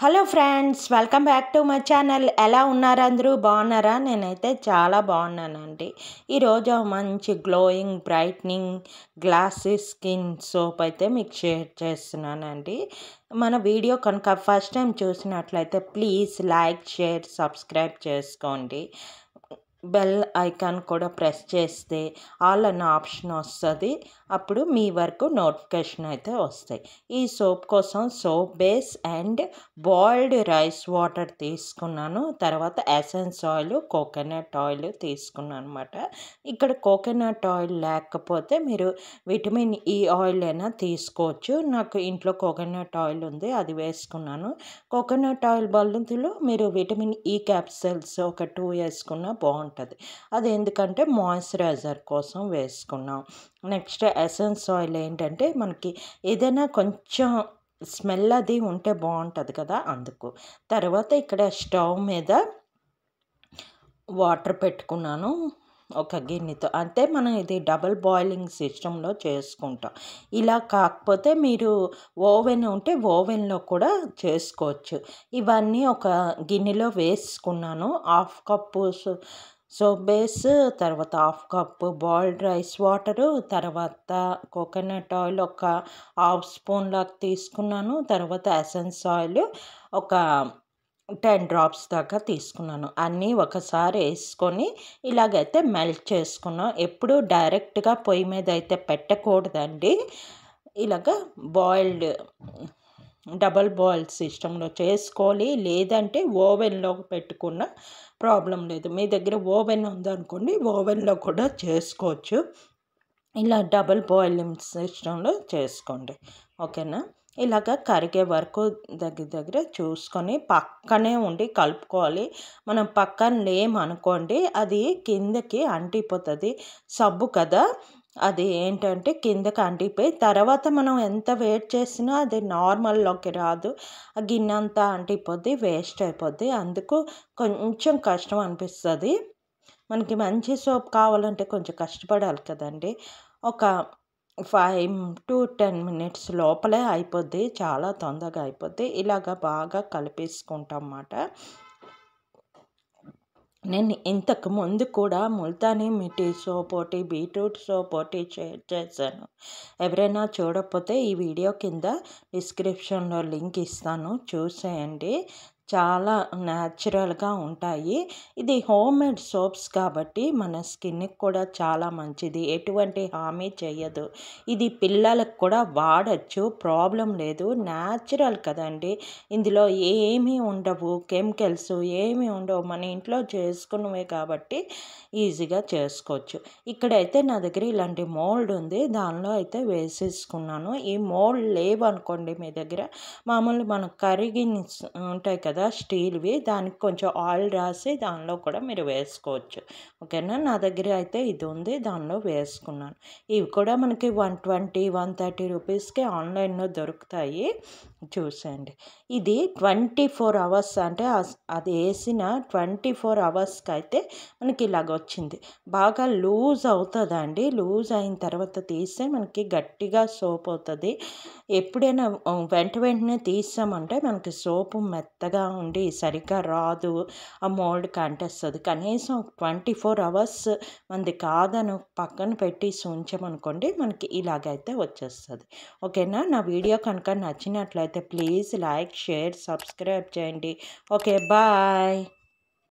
Hello friends, welcome back to my channel. ఎలా ఉన్నారు? అందరూ బాగున్నారా? నేనైతే చాలా బాగున్నానండి. ఈరోజు మంచి glowing brightening glossy skin soap అయితే మీకు షేర్ చేస్తున్నానండి. మన వీడియో కనుక ఫస్ట్ టైం చూసినట్లయితే ప్లీజ్ లైక్, షేర్, సబ్స్క్రైబ్ చేసుకోండి. బెల్ ఐకాన్ కూడా ప్రెస్ చేస్తే ఆల్ అన్న ఆప్షన్ వస్తుంది. అప్పుడు మీ వరకు నోటిఫికేషన్ అయితే వస్తాయి. ఈ సోప్ కోసం soap base and boiled rice water తీసుకున్నాను. తర్వాత ఎసెన్స్ ఆయిల్, కోకోనట్ ఆయిల్ తీసుకున్నాను అనమాట. ఇక్కడ కోకోనట్ ఆయిల్ లేకపోతే మీరు విటమిన్ ఈ ఆయిల్ అయినా తీసుకోవచ్చు. నాకు ఇంట్లో కోకోనట్ ఆయిల్ ఉంది, అది వేసుకున్నాను. కోకోనట్ ఆయిల్ బదులు మీరు విటమిన్ ఈ క్యాప్సూల్స్ ఒక 2 వేసుకున్నా బాగుంటుంది. అది ఎందుకంటే మాయిశ్చరైజర్ కోసం వేసుకున్నాం. నెక్స్ట్ ఎసెన్స్ ఆయిల్ ఏంటంటే మనకి ఏదైనా కొంచెం స్మెల్ అది ఉంటే బాగుంటుంది కదా, అందుకు. తర్వాత ఇక్కడ స్టవ్ మీద వాటర్ పెట్టుకున్నాను ఒక గిన్నెతో. అంటే మనం ఇది డబుల్ బాయిలింగ్ సిస్టంలో చేసుకుంటాం. ఇలా కాకపోతే మీరు ఓవెన్ ఉంటే ఓవెన్లో కూడా చేసుకోవచ్చు. ఇవన్నీ ఒక గిన్నెలో వేసుకున్నాను. 1/2 కప్పు సోప్ బేస్, తర్వాత 1/2 కప్పు బాయిల్డ్ రైస్ వాటరు, తర్వాత కోకోనట్ ఆయిల్ ఒక 1/2 స్పూన్ లాగా తీసుకున్నాను. తర్వాత ఎసెన్స్ ఆయిల్ ఒక 10 డ్రాప్స్ దాకా తీసుకున్నాను. అన్నీ ఒకసారి వేసుకొని ఇలాగైతే మెల్ట్ చేసుకున్నాం. ఎప్పుడు డైరెక్ట్గా పొయ్యి మీద అయితే పెట్టకూడదండి. ఇలాగ బాయిల్డ్ డబల్ బాయిల్ సిస్టంలో చేసుకోవాలి. లేదంటే ఓవెన్లో పెట్టుకున్న ప్రాబ్లం లేదు. మీ దగ్గర ఓవెన్ ఉందనుకోండి, ఓవెన్లో కూడా చేసుకోవచ్చు. ఇలా డబల్ బాయిలింగ్ సిస్టంలో చేసుకోండి, ఓకేనా. ఇలాగ కరిగే వరకు దగ్గర చూసుకొని పక్కనే ఉండి కలుపుకోవాలి. మనం పక్కన లేమనుకోండి అది కిందకి అంటిపోతుంది. సబ్బు కదా, అది ఏంటంటే కిందకి అంటిపోయి తర్వాత మనం ఎంత వేట్ చేసినా అది నార్మల్లోకి రాదు. ఆ గిన్నె అంతా అంటిపోద్ది, వేస్ట్ అయిపోద్ది. అందుకు కొంచెం కష్టం అనిపిస్తుంది. మనకి మంచి సోప్ కావాలంటే కొంచెం కష్టపడాలి కదండి. ఒక 5 to 10 మినిట్స్ లోపలే అయిపోద్ది, చాలా తొందరగా అయిపోద్ది. ఇలాగ బాగా కలిపేసుకుంటాం అన్నమాట. నేను ఇంతకు ముందు కూడా ముల్తానీ మిట్టి సోప్ ఒకటి, బీట్రూట్ సోప్ ఒకటి షేర్ చేశాను. ఎవరైనా చూడకపోతే ఈ వీడియో కింద డిస్క్రిప్షన్లో లింక్ ఇస్తాను, చూసేయండి. చాలా న్యాచురల్గా ఉంటాయి. ఇది హోమ్ మేడ్ సోప్స్ కాబట్టి మన స్కిన్కి కూడా చాలా మంచిది, ఎటువంటి హామీ చేయదు. ఇది పిల్లలకు కూడా వాడచ్చు, ప్రాబ్లం లేదు. న్యాచురల్ కదండి, ఇందులో ఏమీ ఉండవు, కెమికల్స్ ఏమీ ఉండవు, మన ఇంట్లో చేసుకున్నవే కాబట్టి ఈజీగా చేసుకోవచ్చు. ఇక్కడైతే నా దగ్గర ఇలాంటి మోల్డ్ ఉంది, దానిలో అయితే వేసేసుకున్నాను. ఈ మోల్డ్ లేవనుకోండి మీ దగ్గర, మామూలు మన కరిగి ఉంటాయి కదా స్టీల్వి, దానికి కొంచెం ఆయిల్ రాసి దానిలో కూడా మీరు వేసుకోవచ్చు, ఓకేనా. నా దగ్గర అయితే ఇది ఉంది, దానిలో వేసుకున్నాను. ఇవి కూడా మనకి 120, 130 రూపీస్కి ఆన్లైన్లో దొరుకుతాయి, చూసండి. ఇది 24 అవర్స్ అంటే అది వేసిన 24 అవర్స్కి అయితే మనకి ఇలాగ వచ్చింది. బాగా లూజ్ అవుతుందండి. లూజ్ అయిన తర్వాత తీస్తే మనకి గట్టిగా సోప్ అవుతుంది. ఎప్పుడైనా వెంటనే తీసామంటే మనకి సోపు మెత్తగా ఉండి సరిగ్గా రాదు, ఆ మోల్డ్కి అంటేస్తుంది. కనీసం 24 అవర్స్ మనది కాదని పక్కన పెట్టి ఉంచామనుకోండి, మనకి ఇలాగైతే వచ్చేస్తుంది, ఓకేనా. నా వీడియో కనుక నచ్చినట్లయితే ప్లీజ్ లైక్, షేర్, సబ్స్క్రైబ్ చేయండి. Okay, bye.